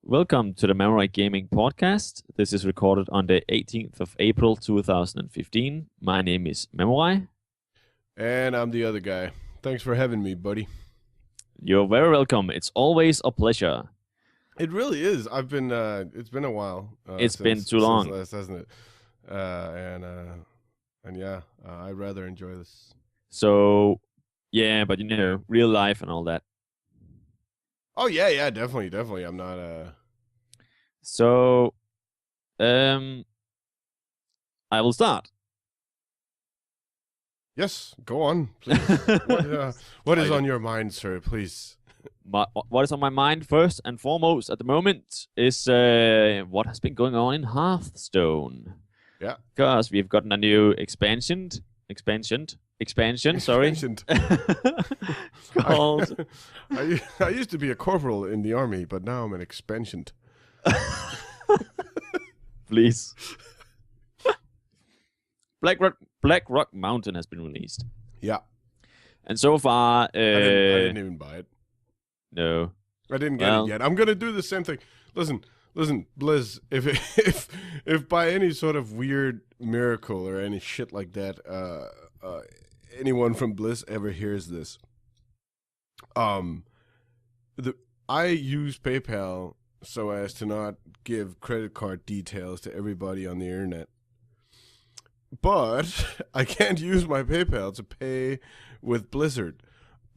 Welcome to the Mamurai Gaming Podcast. This is recorded on the 18th of April 2015. My name is Mamurai. And I'm the other guy. Thanks for having me, buddy. You're very welcome. It's always a pleasure. It really is. It's been a while. It's been too long. Since last, hasn't it? And yeah, I rather enjoy this. So, yeah, but real life and all that. Oh yeah, definitely. I'm not. So, I will start. Yes, go on, please. What is on your mind, sir? Please. What is on my mind first and foremost at the moment is what has been going on in Hearthstone. Yeah. Because we've gotten a new expansion. Sorry. Called. I used to be a corporal in the army, but now I'm an expansion. Please. Black Rock Mountain has been released. Yeah. And so far, I didn't even buy it. No. I didn't get it yet. I'm gonna do the same thing. Listen, Blizz. If by any sort of weird miracle or any shit like that, anyone from Blizz ever hears this, I use PayPal so as to not give credit card details to everybody on the internet. But I can't use my PayPal to pay with Blizzard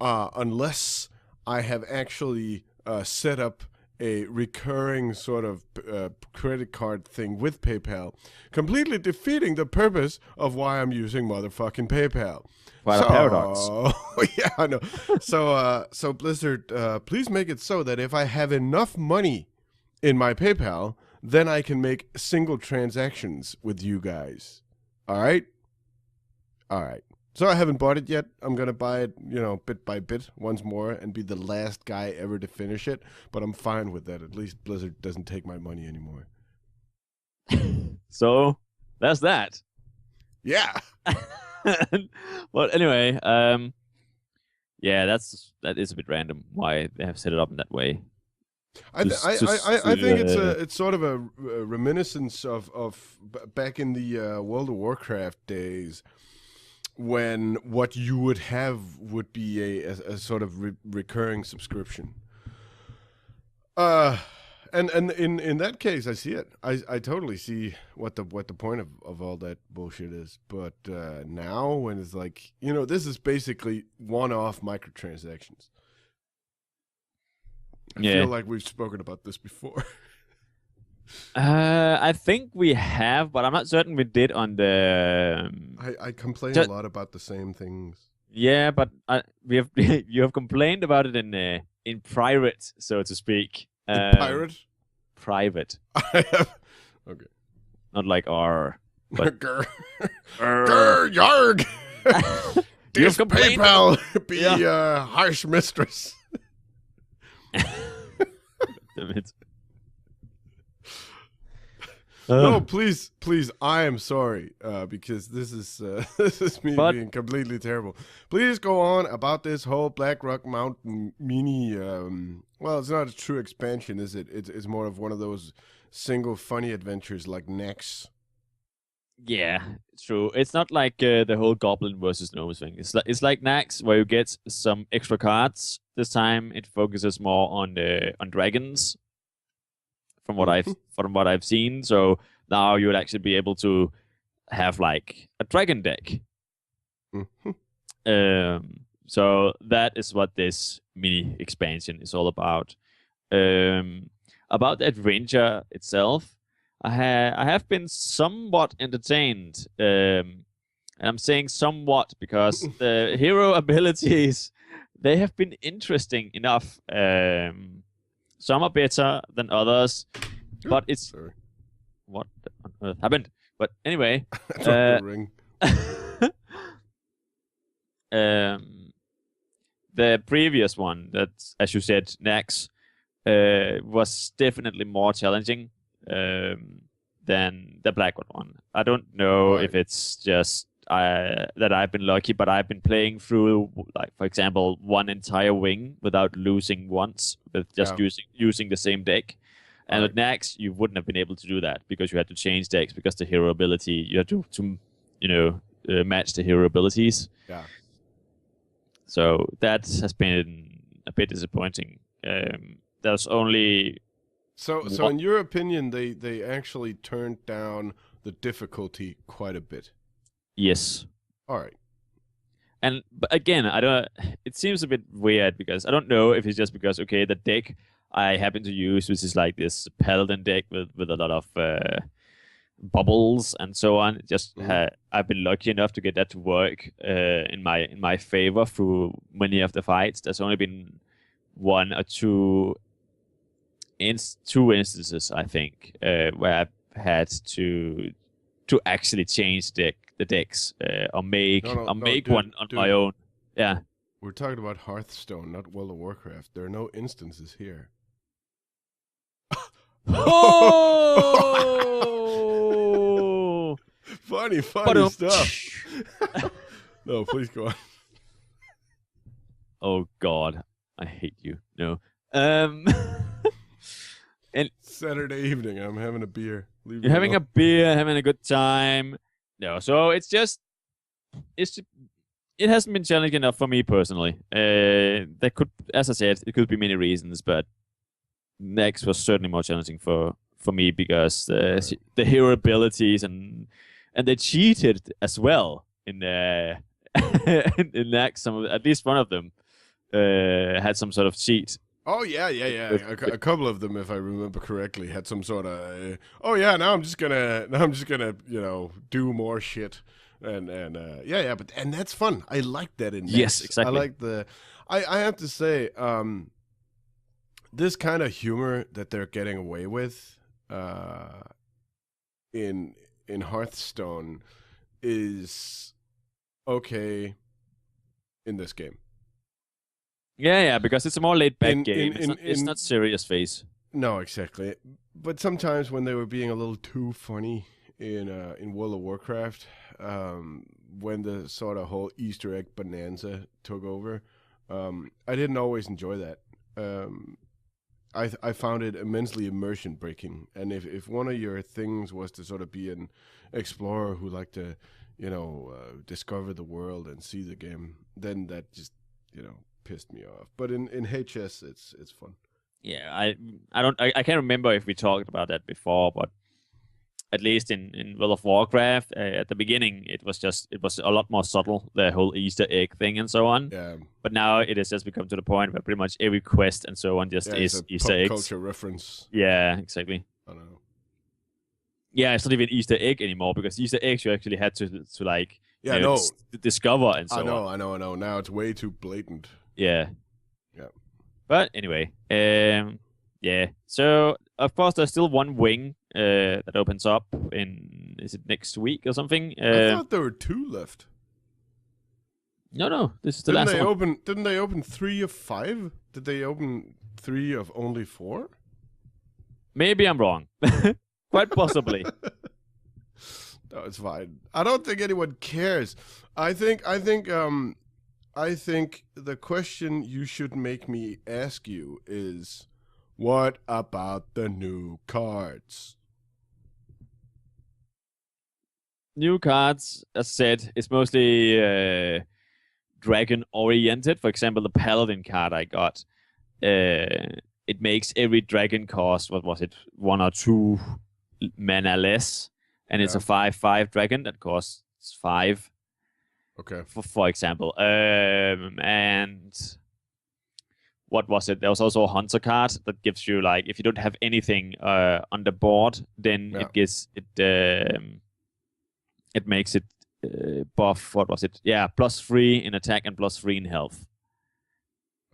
unless I have actually set up a recurring sort of credit card thing with PayPal, completely defeating the purpose of why I'm using motherfucking PayPal. Quite a paradox. Yeah, I know. So Blizzard, please make it so that if I have enough money in my PayPal, then I can make single transactions with you guys. All right. So I haven't bought it yet. I'm going to buy it, bit by bit once more and be the last guy ever to finish it. But I'm fine with that. At least Blizzard doesn't take my money anymore. So, that's that. Yeah. But anyway, yeah, that is a bit random why they have set it up in that way. I think it's sort of a reminiscence of back in the World of Warcraft days, when what you would have would be a sort of recurring subscription. And in that case, I see it. I totally see what the point of all that bullshit is. But now, when it's like, this is basically one-off microtransactions. I feel like we've spoken about this before. I think we have, but I'm not certain we did on the. I complain a lot about the same things. Yeah, but you have complained about it in private, so to speak. Pirate? Private. I have. Okay. Not like R. But Grr, yarg. This PayPal be harsh mistress. Damn it. No, please, I am sorry, because this is me being completely terrible. Please go on about this whole Black Rock Mountain mini. Well, it's not a true expansion, is it? It's more of one of those single funny adventures like Nex. Yeah, it's true. It's not like the whole Goblin versus Gnomes thing. It's like Nax, where you get some extra cards. This time it focuses more on dragons. From what I've seen, so now you would actually be able to have like a dragon deck. Mm-hmm. So that is what this mini expansion is all about. About the adventure itself, I have been somewhat entertained, and I'm saying somewhat because the hero abilities, they have been interesting enough. Some are better than others, but it's... Sorry. What on earth happened? But anyway... the ring. The previous one, that, as you said, Nax, was definitely more challenging than the Black one. I don't know if it's just that I've been lucky, but I've been playing through, like, for example, one entire wing without losing once, with just using the same deck. And All with right. Nax, you wouldn't have been able to do that because you had to change decks because the hero ability you had to you know match the hero abilities. Yeah. So that has been a bit disappointing. There's only So one. in your opinion, they actually turned down the difficulty quite a bit. Yes. All right. And but again, I don't. It seems a bit weird because I don't know if it's just because okay, the deck I happen to use, which is like this paladin deck with a lot of bubbles and so on. Just Mhm. I've been lucky enough to get that to work in my favor through many of the fights. There's only been one or two instances I think where I've had to actually change the decks or No, make no, no, one on my dude. own. Yeah. We're talking about Hearthstone, not World of Warcraft. There are no instances here. Oh! Funny Ba-dum. stuff. No, please go on. Oh God, I hate you. No. Um, and Saturday evening, I'm having a beer. Leave you're me having alone. a beer, having a good time. No, so it's it hasn't been challenging enough for me personally. There could, as I said, it could be many reasons, but next was certainly more challenging for me because All right. the hero abilities and they cheated as well in in next. Some of, at least one of them had some sort of cheat. Oh yeah. With, A couple of them, if I remember correctly, had some sort of. Oh yeah, now I'm just gonna do more shit, and yeah. But and that's fun. I like that in yes, Nex. I exactly. like the. I have to say, this kind of humor that they're getting away with, in Hearthstone, is okay in this game. Yeah, because it's a more laid back In in game. in It's in not serious face. No, exactly. But sometimes when they were being a little too funny in World of Warcraft, when the sort of whole Easter egg bonanza took over, I didn't always enjoy that. Um, I found it immensely immersion breaking. And if one of your things was to sort of be an explorer who liked to, discover the world and see the game, then that just pissed me off. But in HS, it's fun. Yeah, I can't remember if we talked about that before, but at least in World of Warcraft, at the beginning, it was a lot more subtle, the whole Easter egg thing and so on. Yeah. But now it has just become to the point where pretty much every quest and so on just Yeah, it's is a Easter pop eggs. culture reference. Yeah, exactly. I don't know. Yeah, it's not even Easter egg anymore because Easter eggs you actually had to like Yeah, no, discover and I so on. know. Now it's way too blatant. Yeah. Yeah. But anyway, yeah. So of course, there's still one wing that opens up in is it next week or something? I thought there were two left. No, this is the last one. Didn't they open 3 of 5? Did they open 3 of only 4? Maybe I'm wrong. Quite possibly. No, it's fine. I don't think anyone cares. I think the question you should make me ask you is, what about the new cards? New cards, as said, is mostly dragon oriented. For example, the paladin card I got, it makes every dragon cost what was it, 1 or 2 mana less, and it's Yeah. a 5/5 dragon that costs 5. Okay. For example, and what was it? There was also a hunter card that gives you like if you don't have anything on the board, then Yeah. it makes it buff. What was it? Yeah, +3 in attack and +3 in health.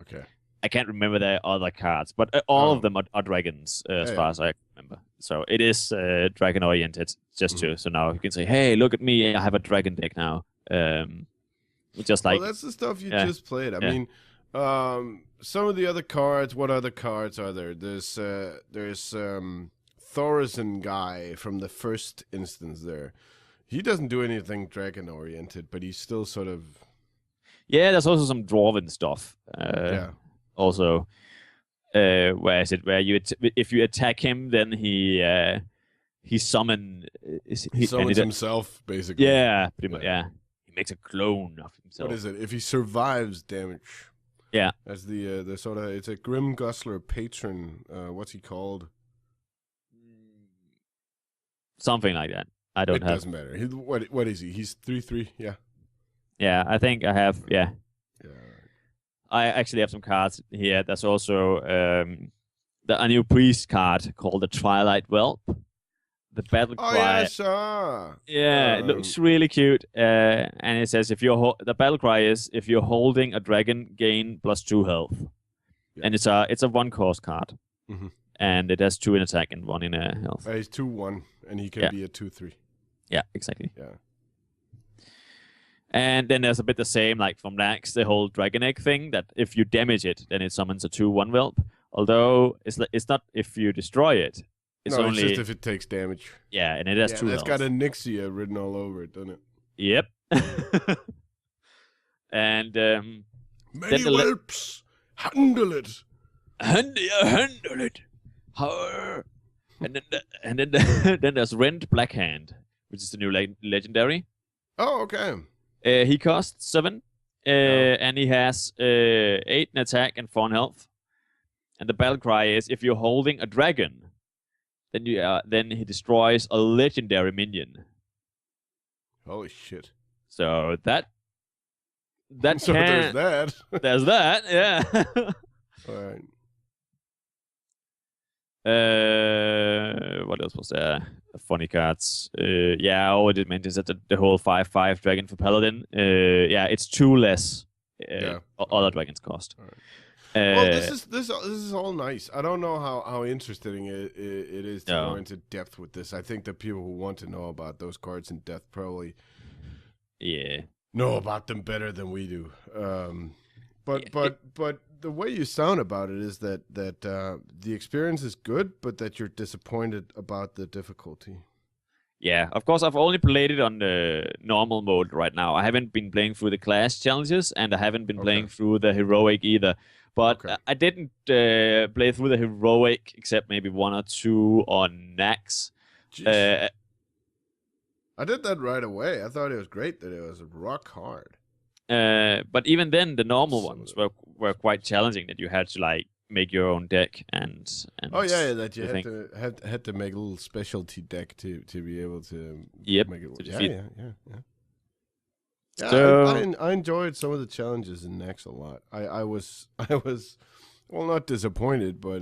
Okay. I can't remember the other cards, but all of them are dragons as Yeah, far yeah. as I remember. So it is dragon oriented. Just Mhm. to so now you can say, hey, look at me, I have a dragon deck now. Just Well, like that's the stuff you yeah, just played. I yeah. mean, some of the other cards. What other cards are there? There's Thorison guy from the first instance there. He doesn't do anything dragon oriented, but he's still sort of Yeah, there's also some dwarven stuff. yeah. Also, Where is it? Where if you attack him, then he summon He and summons it, himself, basically. yeah, pretty much, Yeah. yeah. He makes a clone of What himself. is it? If he survives damage. Yeah, As the sort of, it's a Grim Gustler patron. What's he called? something like that. I don't It have. doesn't matter. What is he? He's 3/3. Yeah. Yeah, I think I have. Yeah, Yeah. I actually have some cards here. There's also a new priest card called the Twilight Whelp. The battle Oh cry. yes. Yeah, it looks really cute. And it says if the battle cry is if you're holding a dragon, gain +2 health. Yeah. And it's a 1-cost card, and it has 2 in attack and 1 in health. He's 2/1, and he can be a 2/3. Yeah, exactly. Yeah. And then there's a bit the same, like from Nax, the whole dragon egg thing, that if you damage it, then it summons a 2/1 whelp. Although it's not if you destroy it. It's no, only it's just if it takes damage. yeah, and it has 2 that's health. got a Nixia written all over it, doesn't it? Yep. And Many whelps, handle it. handle it. And then then there's Rend Blackhand, which is the new legendary. Oh, okay. He costs 7, and he has 8 in attack and 4 in health. And the battle cry is if you're holding a dragon, then he destroys a legendary minion. Holy shit. So that So there's that. there's that, yeah. All right. What else was there? Funny cards. Yeah, I already mentioned that the whole 5/5 dragon for paladin. Yeah, it's 2 less. Other dragons cost. All right. Well, this is all nice. I don't know how interesting it is to go into depth with this. I think the people who want to know about those cards in depth probably know about them better than we do. But the way you sound about it is that the experience is good, but that you're disappointed about the difficulty. Yeah, of course, I've only played it on the normal mode right now. I haven't been playing through the class challenges, and I haven't been playing through the heroic either. But I didn't play through the heroic except maybe 1 or 2 on Nax. I did that right away. I thought it was great that it was rock hard. But even then, the normal ones were quite challenging. That you had to like make your own deck and that you had to make a little specialty deck to be able to make it work. Yeah. So I enjoyed some of the challenges in Nex a lot. I was well, not disappointed, but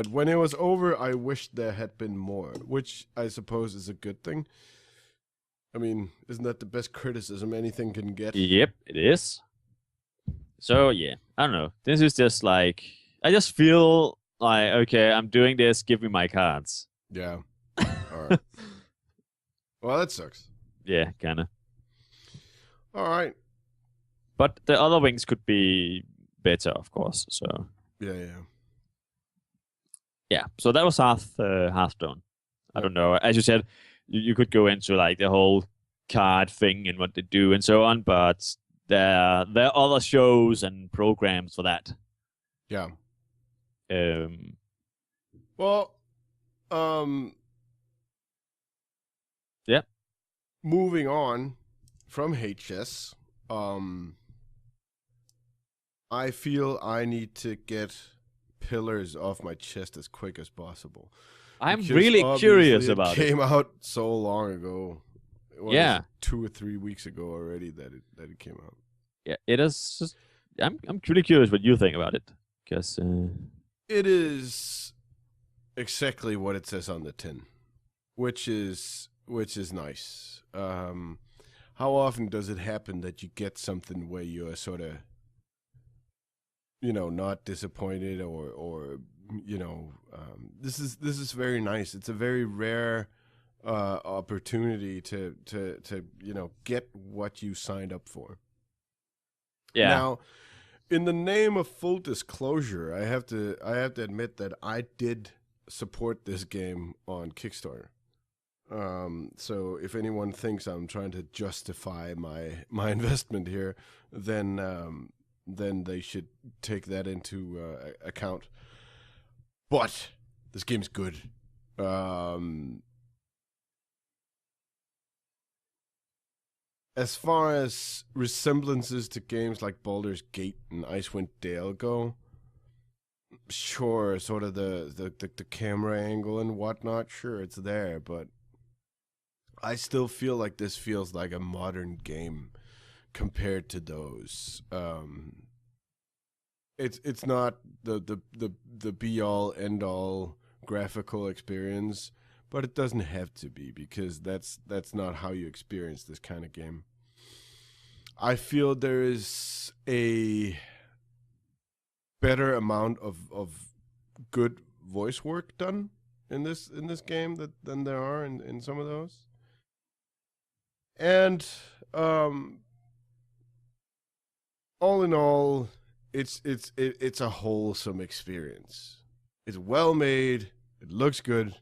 when it was over, I wished there had been more, which I suppose is a good thing. I mean, isn't that the best criticism anything can get? Yep, it is. So yeah, I don't know. This is just like I just feel like okay, I'm doing this. Give me my cards. Yeah. All right. Well, that sucks. Yeah, kinda. All right. But the other wings could be better, of course. So yeah. So that was Hearthstone. I don't know. As you said, you could go into like the whole card thing and what they do and so on, but there are other shows and programs for that. Yeah. Well, yeah. Moving on from HS, I feel I need to get pillars off my chest as quick as possible. I'm really curious about it. It came out so long ago. Yeah, 2 or 3 weeks ago already that it came out. Yeah, it is. Just, I'm really curious what you think about it, because it is exactly what it says on the tin, which is nice. How often does it happen that you get something where you're sort of, not disappointed or this is very nice. It's a very rare opportunity to get what you signed up for. Yeah. Now, in the name of full disclosure, I have to admit that I did support this game on Kickstarter. So if anyone thinks I'm trying to justify my investment here, then then they should take that into account. But this game's good. As far as resemblances to games like Baldur's Gate and Icewind Dale go, sure, sort of the camera angle and whatnot, sure, it's there, but I still feel like this feels like a modern game compared to those. It's not the be all end all graphical experience, but it doesn't have to be, because that's not how you experience this kind of game. I feel there is a better amount of good voice work done in this game than there are in some of those. And all in all, it's a wholesome experience. It's well made. It looks good.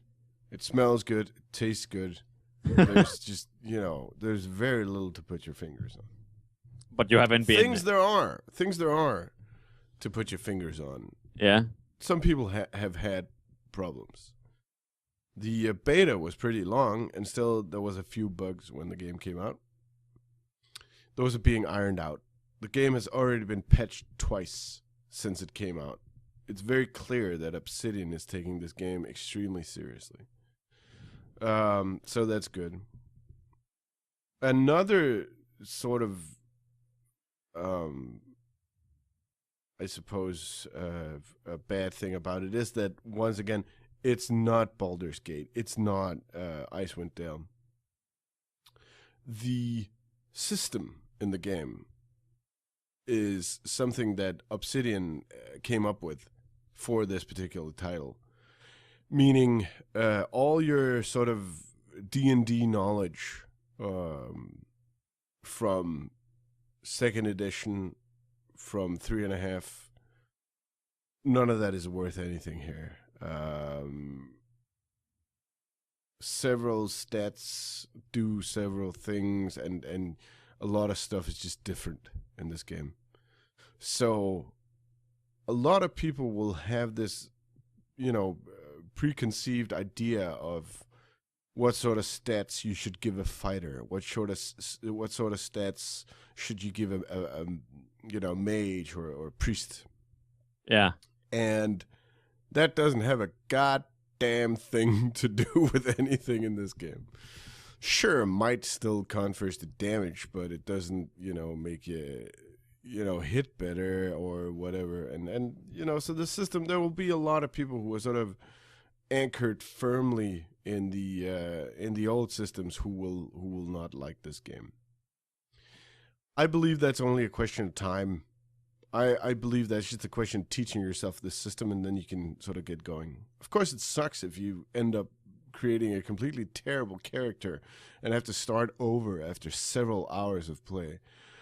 It smells good. It tastes good. There's just there's very little to put your fingers on. But you haven't been things there are to put your fingers on. Yeah. Some people have had problems. The beta was pretty long, and still there was a few bugs when the game came out. Those are being ironed out. The game has already been patched twice since it came out. It's very clear that Obsidian is taking this game extremely seriously. So that's good. Another sort of, I suppose, a bad thing about it is that, once again, it's not Baldur's Gate. It's not Icewind Dale. The system in the game is something that Obsidian came up with for this particular title. Meaning all your sort of D&D knowledge from 2nd edition, from 3.5, none of that is worth anything here. Several stats do several things, and a lot of stuff is just different in this game. So a lot of people will have this, preconceived idea of what sort of stats you should give a fighter, what sort of stats should you give a mage or priest. Yeah. And that doesn't have a goddamn thing to do with anything in this game. Sure, might still confers the damage, but it doesn't, make you, hit better or whatever. And so the system, there will be a lot of people who are sort of anchored firmly in the old systems who will not like this game. I believe that's only a question of time. I believe that's just a question of teaching yourself this system, and then you can sort of get going. Of course, it sucks if you end up creating a completely terrible character and have to start over after several hours of play.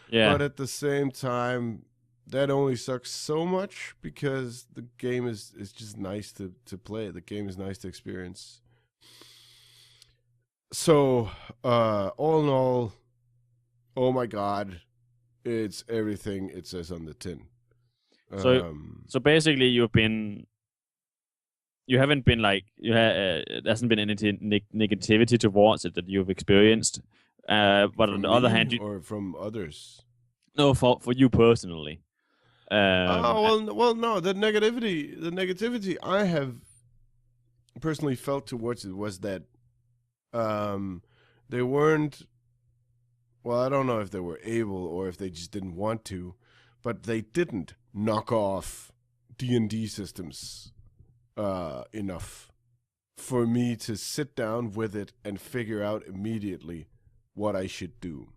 Yeah. But at the same time, that only sucks so much because the game is just nice to play. The game is nice to experience. So, all in all, oh my God, it's everything it says on the tin. So basically, you haven't been like there hasn't been any negativity towards it that you've experienced. But on the other hand, or from others. No, for you personally. Well, no. The negativity I have personally felt towards it was that they weren't. Well, I don't know if they were able or if they just didn't want to, but they didn't knock off D&D systems enough for me to sit down with it and figure out immediately what I should do.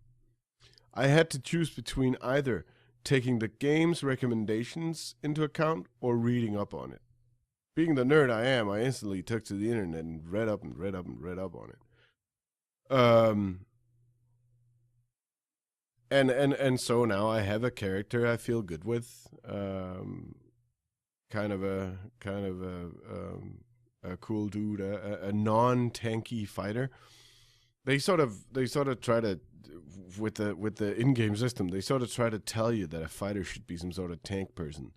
I had to choose between either taking the game's recommendations into account or reading up on it. Being the nerd I am, I instantly took to the internet and read up on it. And so now I have a character I feel good with, kind of a cool dude, a non-tanky fighter. they sort of try to with the in-game system, they sort of try to tell you that a fighter should be some sort of tank person.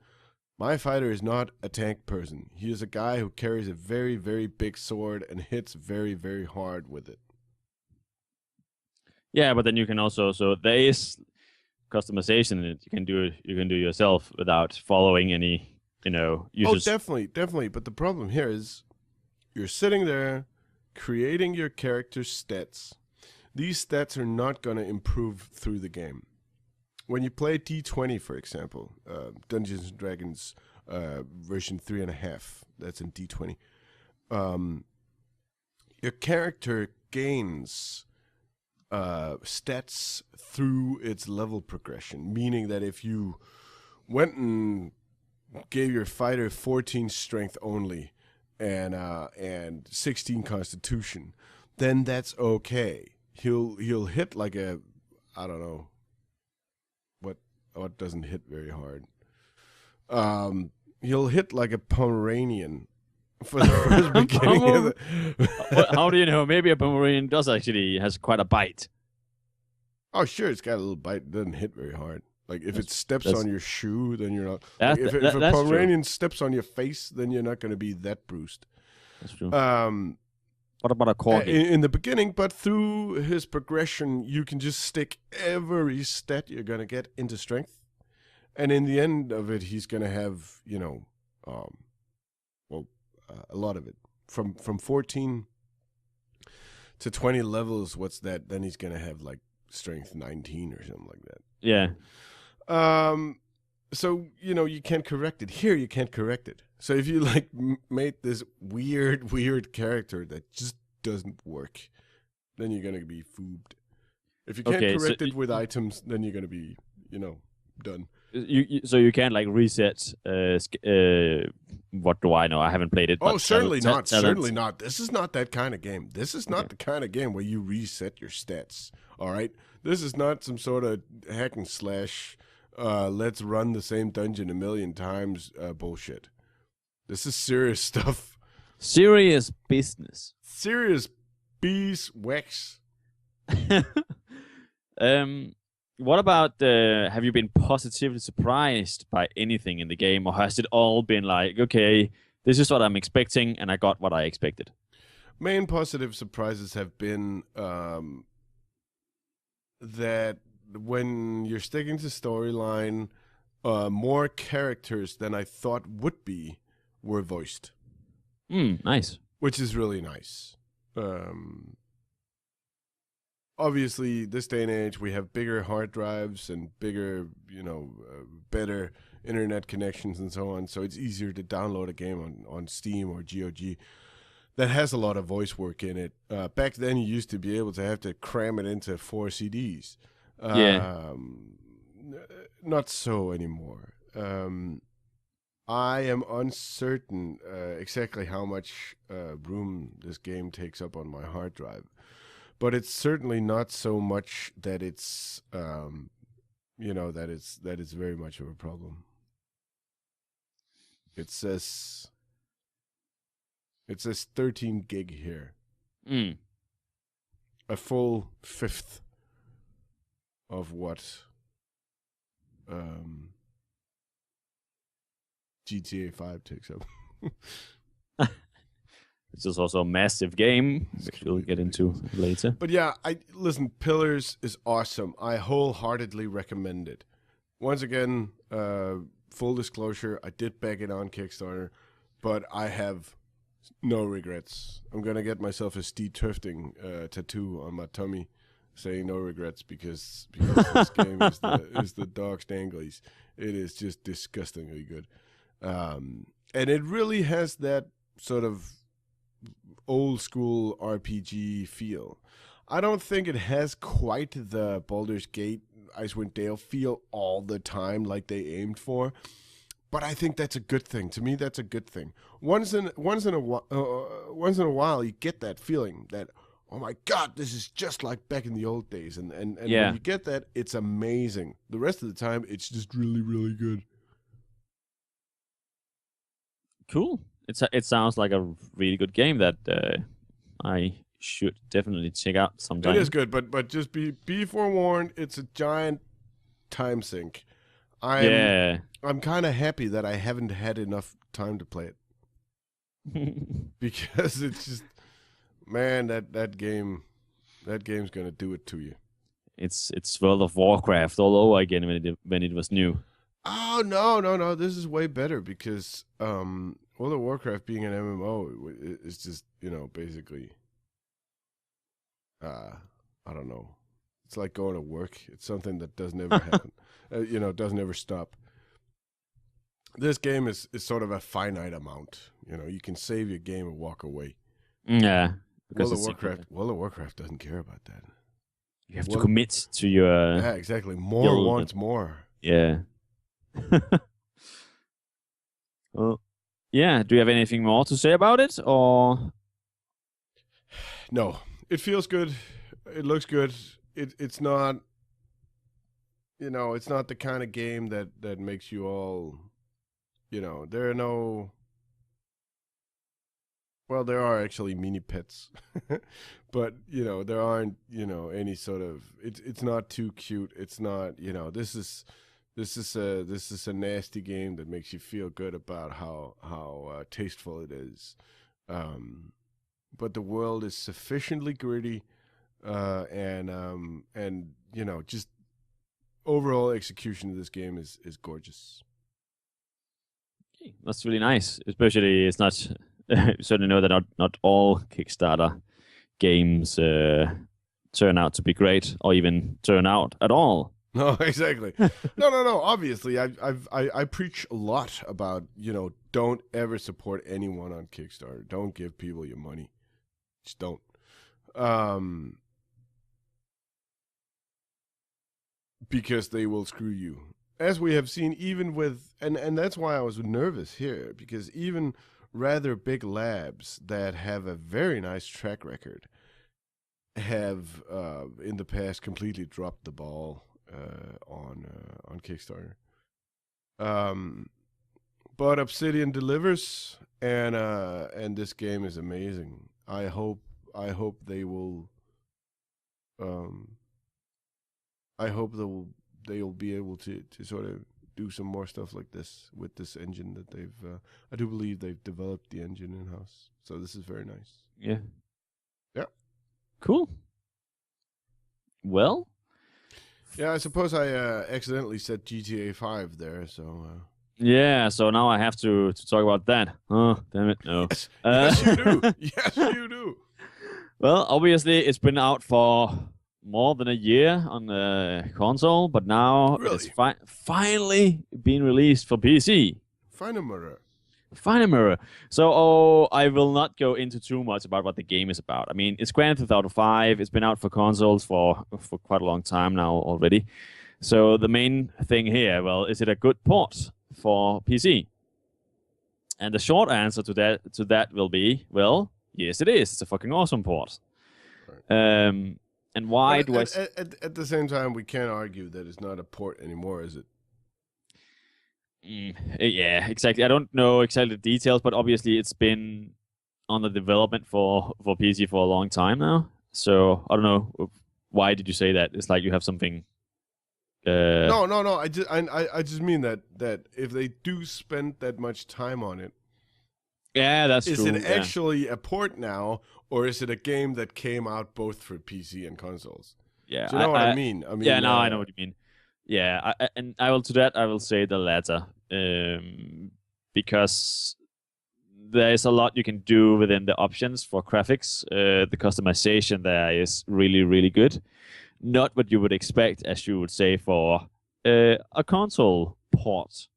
My fighter is not a tank person. He is a guy who carries a very, very big sword and hits very, very hard with it. Yeah, but then you can also there is customization that you can do yourself without following any Oh, users. definitely, definitely. But the problem here is you're sitting there creating your character's stats. These stats are not going to improve through the game. When you play D20, for example, Dungeons and Dragons version 3.5, that's in D20, your character gains stats through its level progression, meaning that if you went and gave your fighter 14 strength only and 16 constitution, then that's okay. He'll hit like a, I don't know what doesn't hit very hard. He'll hit like a Pomeranian for the first beginning of the How do you know? Maybe a Pomeranian does actually has quite a bite. Oh, sure, it's got a little bite. It doesn't hit very hard. Like if it steps that's- on your shoe, then you're not. That- Like, that- if a that's true. Pomeranian steps on your face, then you're not going to be that bruised. That's true. What about a corgi? in the beginning, but through his progression, you can just stick every stat you're going to get into strength, and in the end of it, he's going to have a lot of it from 14 to 20 levels. What's that? Then he's going to have like strength 19 or something like that. Yeah. So you can't correct it. Here you can't correct it. So if you like made this weird character that just doesn't work, then you're gonna be foobed. If you can't correct it with items, then you're gonna be done. So you can't like reset. What do I know? I haven't played it. Oh, but certainly not. talent. Certainly not. This is not that kind of game. This is not the kind of game where you reset your stats. All right. This is not some sort of hack and slash. Let's run the same dungeon a million times. Bullshit. This is serious stuff. Serious business. Serious beeswax. What about have you been positively surprised by anything in the game, or has it all been like, okay, this is what I'm expecting, and I got what I expected? Main positive surprises have been that when you're sticking to storyline, more characters than I thought would be were voiced. Nice. Which is really nice. Obviously, this day and age, we have bigger hard drives and bigger, better internet connections and so on. So it's easier to download a game on Steam or GOG that has a lot of voice work in it. Back then, you used to be able to have to cram it into 4 CDs. Not so anymore. I am uncertain exactly how much room this game takes up on my hard drive. But it's certainly not so much that it's, that it's very much of a problem. It says 13 gig here. A full fifth of what GTA 5 takes up. It's just also a massive game, which we'll get into later. But yeah, listen, Pillars is awesome. I wholeheartedly recommend it. Once again, full disclosure, I did back it on Kickstarter, but I have no regrets. I'm going to get myself a Steve Tufting tattoo on my tummy saying no regrets because this game is the dog's danglies. It is just disgustingly good. And it really has that sort of old school RPG feel. I don't think it has quite the Baldur's Gate Icewind Dale feel all the time like they aimed for, but I think that's a good thing. To me, that's a good thing. Once in a while, you get that feeling that, oh my God, this is just like back in the old days, and Yeah. when you get that, it's amazing. The rest of the time, it's just really, really good. Cool. It sounds like a really good game that I should definitely check out It sometime. is good, but just be forewarned. It's a giant time sink. Yeah. I'm kind of happy that I haven't had enough time to play it because it's just, man, that game's gonna do it to you. It's World of Warcraft all over again when it was new. Oh no! This is way better because World of Warcraft being an MMO is just basically I don't know. It's like going to work. It's something that doesn't ever happen. Doesn't ever stop. This game is sort of a finite amount. You can save your game and walk away. Yeah, because World of Warcraft doesn't care about that. you have to commit to your. Yeah, exactly. More wants more. Yeah. Well, yeah. Do you have anything more to say about it, or? No, it feels good. It looks good. It's not. It's not the kind of game that makes you all. There are no. Well, there are actually mini pets, but there aren't any sort of. It's not too cute. It's not This is a nasty game that makes you feel good about how tasteful it is, but the world is sufficiently gritty, and just overall execution of this game is gorgeous. That's really nice. Especially, it's not. You certainly know that not all Kickstarter games turn out to be great, or even turn out at all. No, exactly. No. Obviously, I preach a lot about don't ever support anyone on Kickstarter. Don't give people your money. Just don't. Because they will screw you, as we have seen, even with and that's why I was nervous here, because even rather big labs that have a very nice track record have in the past completely dropped the ball on Kickstarter. But Obsidian delivers, and this game is amazing. I hope they will. I hope they'll be able to sort of do some more stuff like this with this engine that they've. I do believe they've developed the engine in house, so this is very nice. Yeah. Yeah. Cool. Well. Yeah, I suppose I accidentally said GTA 5 there, so. Yeah, so now I have to talk about that. Oh, damn it, no. Yes, you do. Yes, you do. Well, obviously, it's been out for more than a year on the console, but now Really? it's finally been released for PC. Finally. So, I will not go into too much about what the game is about. I mean, it's Grand Theft Auto 5. It's been out for consoles for quite a long time now already. So the main thing here, well, is it a good port for PC? And the short answer to that will be, well, yes, it is. It's a fucking awesome port. Right. And why do I? At the same time, we can't argue that it's not a port anymore, is it? Yeah, exactly. I don't know exactly the details, but obviously it's been on the development for PC for a long time now. So I don't know. Why did you say that? It's like you have something. No. I just mean that if they do spend that much time on it, yeah, that's true. Is it actually a port now, or is it a game that came out both for PC and consoles? Yeah, do you know what I mean? I mean, yeah, now I know what you mean. Yeah, and I will say the latter, because there is a lot you can do within the options for graphics. The customization there is really, really good. Not what you would expect, as you would say, for a console port.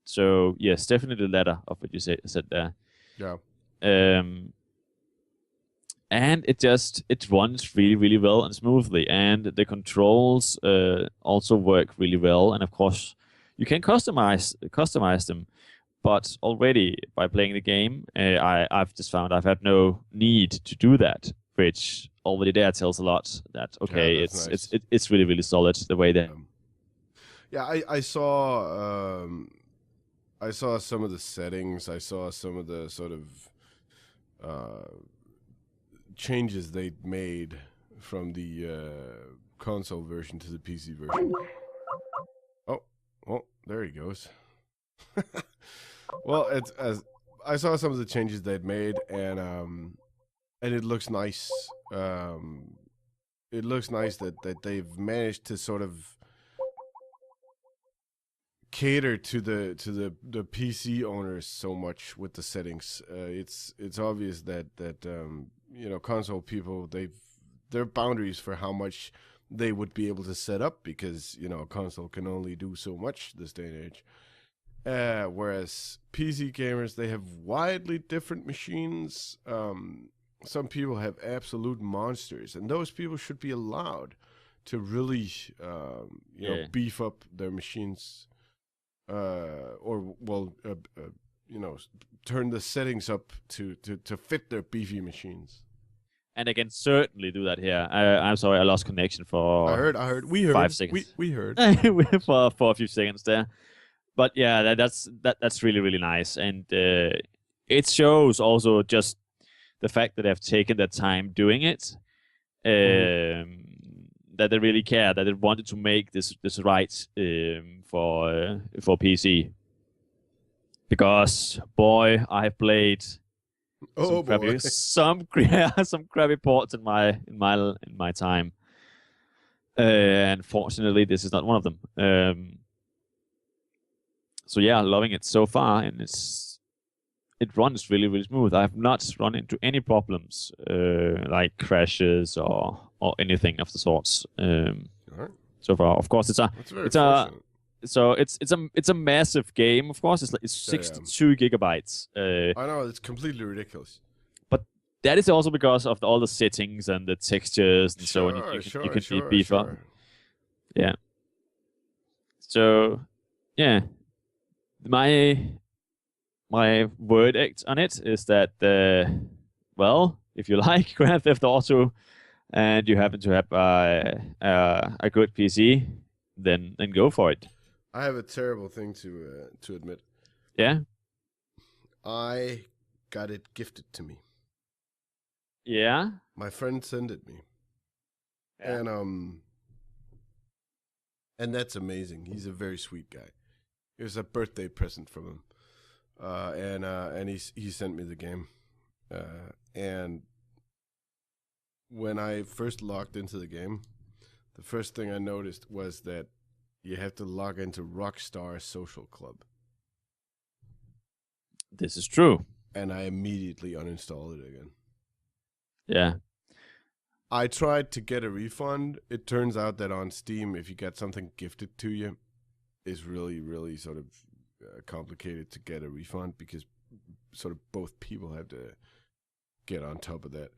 So yes, definitely the latter of what you said there. Yeah. And it runs really, really well and smoothly, and the controls also work really well. And of course, you can customize them. But already by playing the game, I've just found I've had no need to do that, which already there tells a lot that okay, it's really, really solid the way that. Yeah, I saw some of the settings. I saw some of the sort of changes they made from the console version to the PC version. Oh, there he goes. Well, it's as I saw some of the changes they'd made, and it looks nice. It looks nice that they've managed to sort of cater to the PC owners so much with the settings. It's obvious that console people, there are boundaries for how much they would be able to set up, because a console can only do so much this day and age. Whereas PC gamers, they have widely different machines. Some people have absolute monsters, and those people should be allowed to really beef up their machines, turn the settings up to fit their beefy machines. And they can certainly do that here. I'm sorry, I lost connection for. I heard. We heard. 5 seconds. We heard. for a few seconds there. But yeah, that's really, really nice, and it shows also just the fact that they've taken their time doing it, that they really care, that they wanted to make this right for PC. Because boy, I have played some crappy ports in my time. Unfortunately, this is not one of them. So yeah, loving it so far, and it runs really, really smooth. I have not run into any problems like crashes or anything of the sorts so far. Of course, it's a massive game. Of course, it's 62 gigabytes. I know, it's completely ridiculous. But that is also because of all the settings and the textures and so on. You can beef up. Yeah. So yeah. My verdict on it is that, if you like Grand Theft Auto and you happen to have a good PC, then go for it. I have a terrible thing to admit. Yeah? I got it gifted to me. Yeah? My friend sent it me. Yeah. And that's amazing. He's a very sweet guy. It was a birthday present from him, and he sent me the game, and when I first logged into the game, the first thing I noticed was that you have to log into Rockstar Social Club. This is true. And I immediately uninstalled it again. Yeah. I tried to get a refund. It turns out that on Steam, if you get something gifted to you, is really, really sort of complicated to get a refund, because sort of both people have to get on top of that.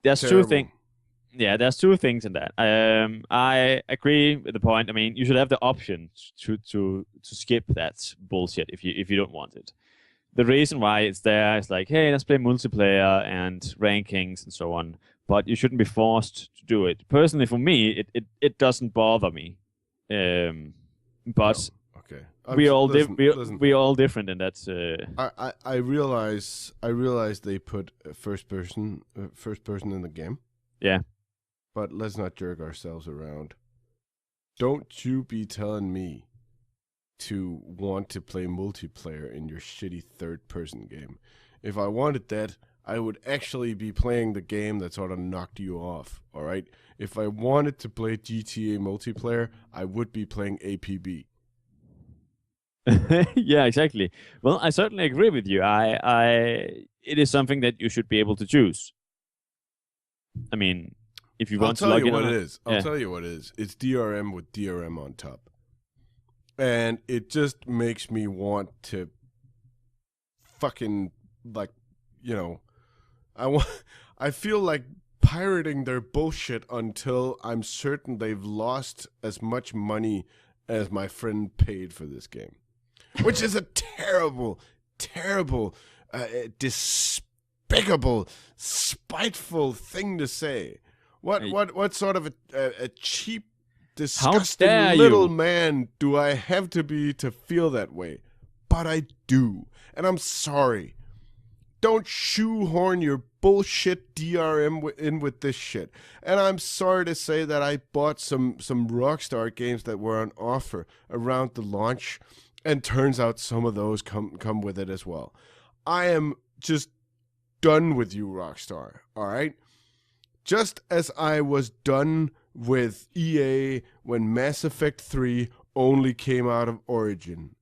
There's two things. Yeah, there's two things in that. I agree with the point. I mean, you should have the option to skip that bullshit if you don't want it. The reason why it's there is like, hey, let's play multiplayer and rankings and so on. But you shouldn't be forced to do it. Personally, for me, it doesn't bother me. But okay, we're all different in that. I realize they put first person in the game. Yeah. But let's not jerk ourselves around. Don't you be telling me to want to play multiplayer in your shitty third-person game. If I wanted that, I would actually be playing the game that sort of knocked you off, all right? If I wanted to play GTA multiplayer, I would be playing APB. Yeah, exactly. Well, I certainly agree with you. It is something that you should be able to choose. I mean, if you want to log in, I'll tell you what it is. It's DRM with DRM on top. And it just makes me want to fucking, like, I feel like pirating their bullshit until I'm certain they've lost as much money as my friend paid for this game. Which is a terrible, terrible, despicable, spiteful thing to say. What sort of a cheap, disgusting little man do I have to be to feel that way? but I do. And I'm sorry. Don't shoehorn your bullshit DRM in with this shit. And I'm sorry to say that I bought some Rockstar games that were on offer around the launch, and turns out some of those come with it as well. I am just done with you, Rockstar, all right? Just as I was done with EA when Mass Effect 3 only came out of Origin.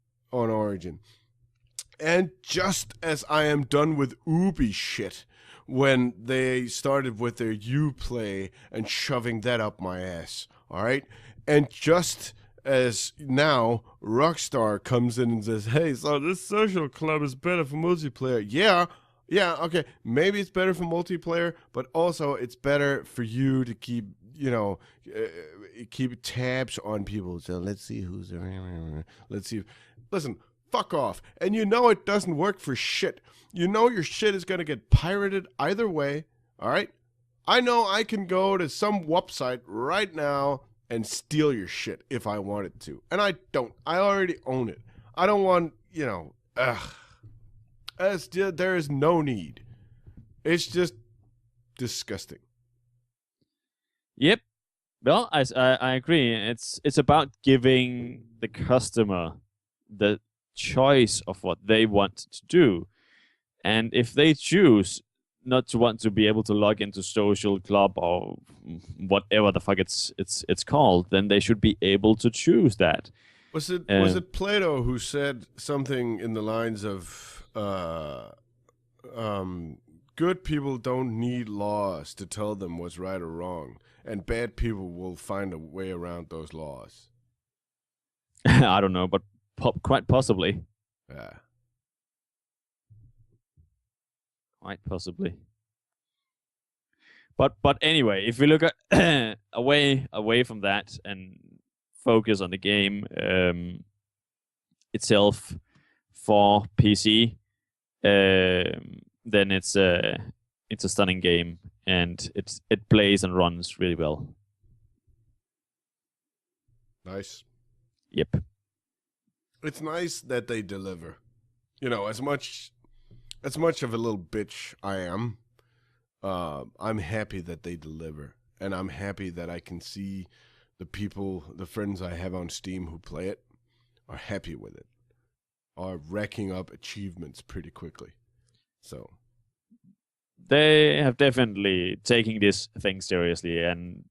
And just as I am done with Ubi shit when they started with their Uplay and shoving that up my ass, all right? And just as now Rockstar comes in and says, hey, so this social club is better for multiplayer. Yeah, okay, maybe it's better for multiplayer, but also it's better for you to keep, keep tabs on people. So let's see who's around. Let's see. Listen, fuck off. And you know it doesn't work for shit. You know your shit is going to get pirated either way, all right? I know I can go to some website right now and steal your shit if I wanted to. And I don't. I already own it. I don't want, there is no need. It's just disgusting. Yep. Well, I agree. It's about giving the customer the choice of what they want to do. And if they choose not to want to be able to log into social club or whatever the fuck it's called, then they should be able to choose that. Was it Plato who said something in the lines of good people don't need laws to tell them what's right or wrong, and bad people will find a way around those laws? I don't know, but quite possibly. Yeah. Quite possibly. But anyway, if we look at away from that and focus on the game itself for PC, then it's a stunning game, and it plays and runs really well. Nice. Yep. It's nice that they deliver. As much of a little bitch I am, I'm happy that they deliver, and I'm happy that I can see the friends I have on Steam who play it are happy with it, are racking up achievements pretty quickly. So they have definitely taken this thing seriously, and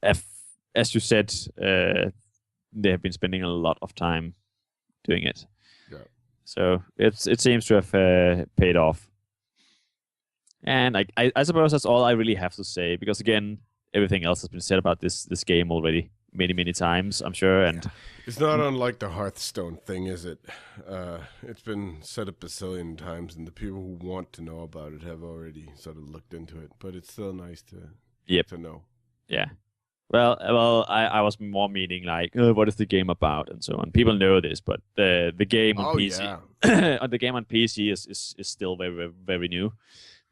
as you said, they have been spending a lot of time doing it. Yeah. So it seems to have paid off. And I suppose that's all I really have to say, because again, everything else has been said about this game already many times, I'm sure. And it's not unlike the Hearthstone thing, is it? It's been said a bazillion times, and the people who want to know about it have already sort of looked into it. But it's still nice to know. Yeah. Well, I was more meaning like, what is the game about, and so on. People know this, but the game on PC, the game on PC is still very, very new.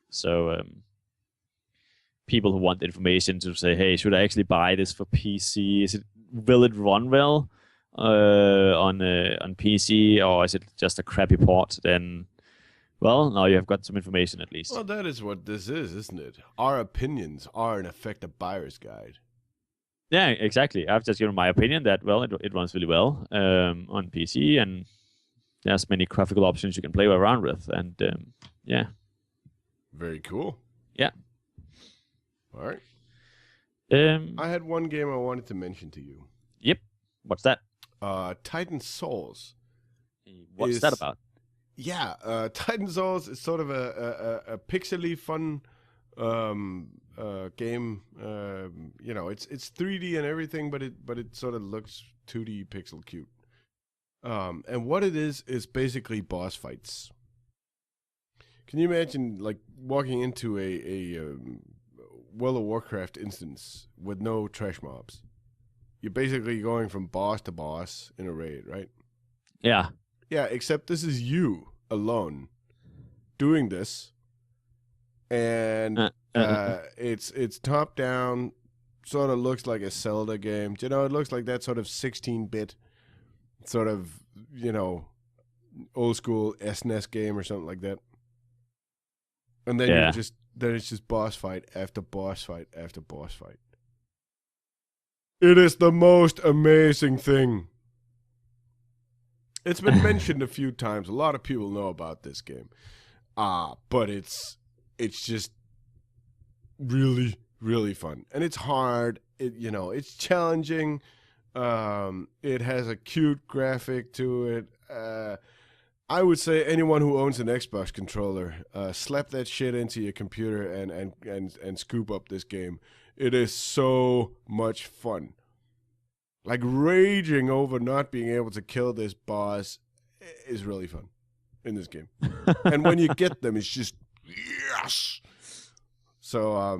So people who want information to say, hey, should I actually buy this for PC? Will it run well on PC, or is it just a crappy port? Then, well, now you have got some information at least. Well, that is what this is, isn't it? Our opinions are in effect a buyer's guide. Yeah, exactly. I've just given my opinion that, well, it runs really well on PC, and there's many graphical options you can play around with, and yeah. Very cool. Yeah. All right. I had one game I wanted to mention to you. Yep. What's that? Titan Souls. What's that about? Yeah, Titan Souls is sort of a pixely fun game. It's 3D and everything, but it sort of looks 2D pixel cute. And what it is basically boss fights. Can you imagine like walking into a World of Warcraft instance with no trash mobs? You're basically going from boss to boss in a raid, right? Yeah. Yeah, except this is you alone doing this, and it's top down. Sort of looks like a Zelda game. It looks like that sort of 16-bit sort of old school SNES game or something like that. And then Yeah. it's just boss fight after boss fight after boss fight. It is the most amazing thing. It's been mentioned a few times. A lot of people know about this game. But it's just really, really fun. And it's hard. It's challenging. It has a cute graphic to it. I would say anyone who owns an Xbox controller, slap that shit into your computer and scoop up this game. It is so much fun. Like raging over not being able to kill this boss is really fun in this game. And when you get them, it's just yes. So I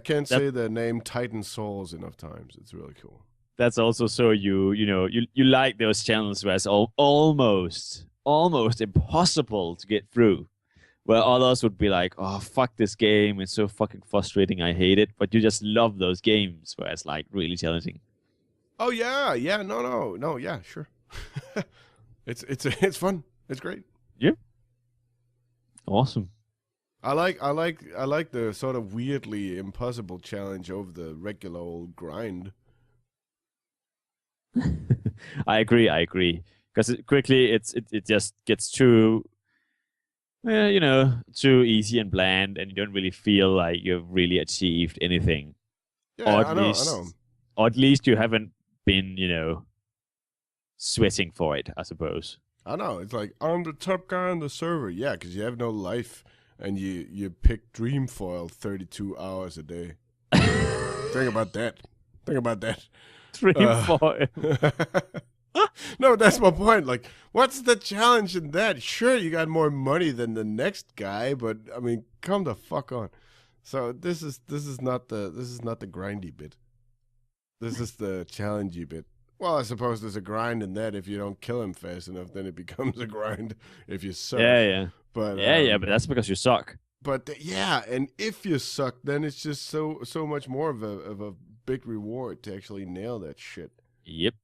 can't say the name Titan Souls enough times. It's really cool. That's also so you like those channels where it's almost impossible to get through, where others would be like, oh fuck this game, it's so fucking frustrating, I hate it, but you just love those games where it's like really challenging. Oh yeah, no, yeah, sure. It's fun. It's great. Yeah. Awesome. I like the sort of weirdly impossible challenge over the regular old grind. I agree. Because it just gets too, too easy and bland, and you don't really feel like you've really achieved anything. Yeah, Or at I know. or at least you haven't been, sweating for it, I suppose. I know. It's like I'm the top guy on the server. Yeah, because you have no life and you pick Dreamfoil 32 hours a day. Think about that. Dreamfoil. No, that's my point. Like, what's the challenge in that? Sure, you got more money than the next guy, but I mean, come the fuck on. So this is not the grindy bit. This is the challengey bit. Well, I suppose there's a grind in that. If you don't kill him fast enough, then it becomes a grind. If you suck, Yeah. But but that's because you suck. But and if you suck, then it's just so much more of a big reward to actually nail that shit. Yep.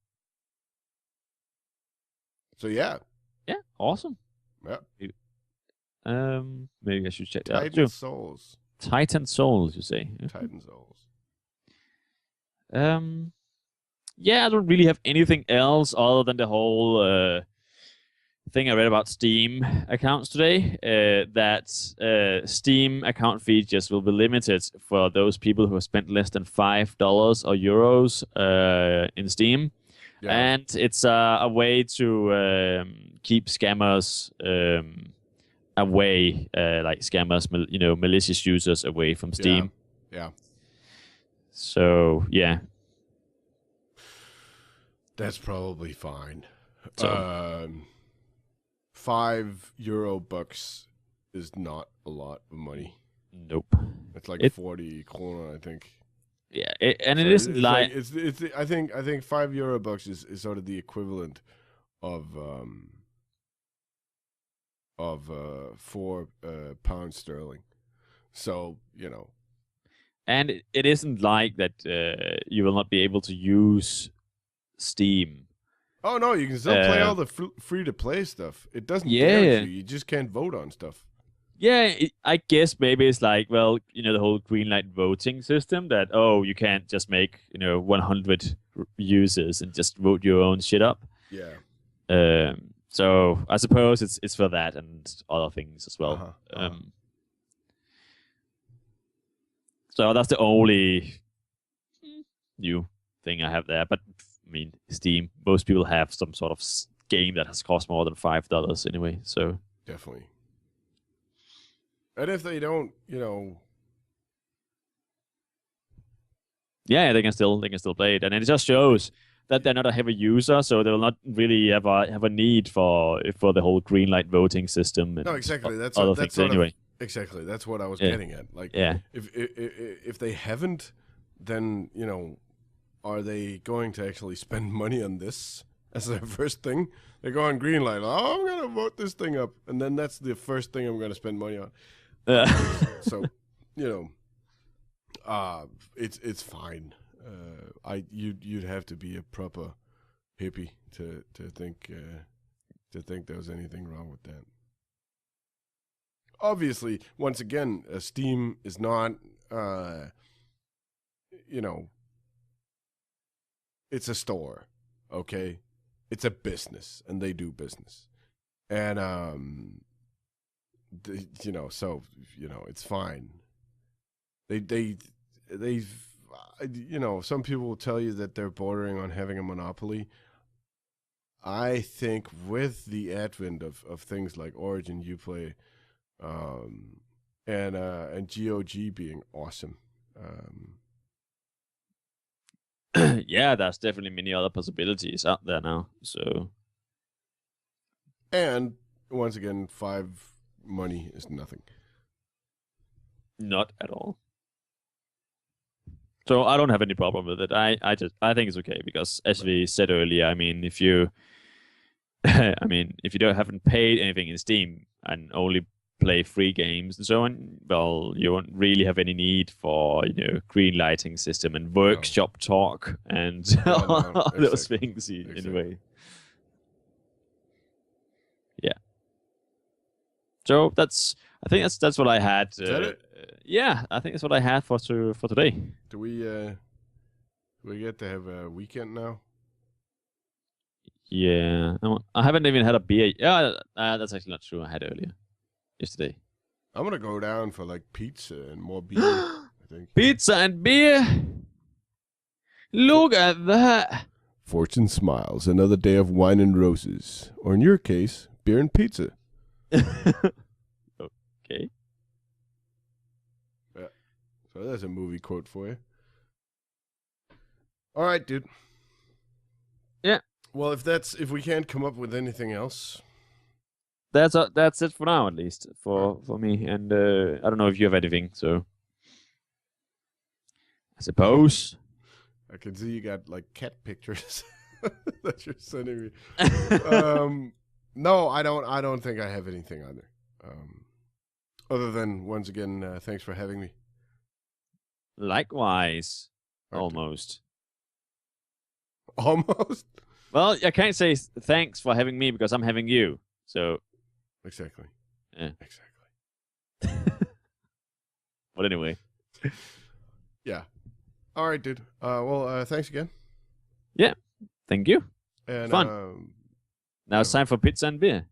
So yeah. Yeah, awesome. Yeah. Maybe I should check that out Titan too. Souls. Titan Souls, you say? Titan Souls. Yeah, I don't really have anything else other than the whole thing I read about Steam accounts today. That Steam account features will be limited for those people who have spent less than $5 or euros in Steam. Yeah. And it's a way to keep scammers away, like scammers, malicious users away from Steam. Yeah. So, yeah. That's probably fine. So, €5 is not a lot of money. nope. It's like 40 kroner, I think. Yeah, it isn't like it's I think €5 is sort of the equivalent of £4 sterling. So, and it isn't like that you will not be able to use Steam. Oh no, you can still play all the free to play stuff. It doesn't damage you. You just can't vote on stuff. Yeah, I guess maybe it's like, well, the whole green light voting system that, you can't just make, 100 users and just vote your own shit up. Yeah. So I suppose it's for that and other things as well. So that's the only new thing I have there. But I mean, Steam, most people have some sort of game that has cost more than $5 anyway. So definitely. And if they don't, yeah, they can still play it, and it just shows that they're not a heavy user, so they will not really have a need for the whole green light voting system. And no, exactly. That's anyway. Exactly. That's what I was getting at. Like, if they haven't, then are they going to actually spend money on this as their first thing? They go on green light. Oh, I'm gonna vote this thing up, and then that's the first thing I'm gonna spend money on. So, it's fine. You'd have to be a proper hippie to think to think there was anything wrong with that. Obviously, once again, Steam is not, it's a store, okay? It's a business, and they do business. And, it's fine. Some people will tell you that they're bordering on having a monopoly. I think with the advent of things like Origin, Uplay, and GOG being awesome. Yeah, there's definitely many other possibilities out there now. So, and once again, 5 money is nothing. not at all. So I don't have any problem with it. I think it's okay because, as we said earlier, I mean, if you, if you haven't paid anything in Steam and only play free games and so on, well, you won't really have any need for green lighting system and workshop talk and all those things anyway. Yeah. So I think that's what I had. Is that it? Yeah, I think that's what I had for today. Do we get to have a weekend now? Yeah, I haven't even had a beer. Yeah, that's actually not true. I had earlier, yesterday. I'm gonna go down for like pizza and more beer. I think pizza and beer. Look at that. Fortune smiles. Another day of wine and roses, or in your case, beer and pizza. Okay. Yeah. So that's a movie quote for you. All right, dude. Yeah. Well, if we can't come up with anything else, that's it for now, at least for me. And I don't know if you have anything. So I suppose I can see you got like cat pictures that you're sending me. No, I don't think I have anything either. Other than once again, thanks for having me. Likewise, almost. Almost. Well, I can't say thanks for having me because I'm having you. So. Exactly. Yeah. Exactly. But anyway. Yeah. All right, dude. Well, thanks again. Yeah. Thank you. And fun. Now it's time for pizza and beer.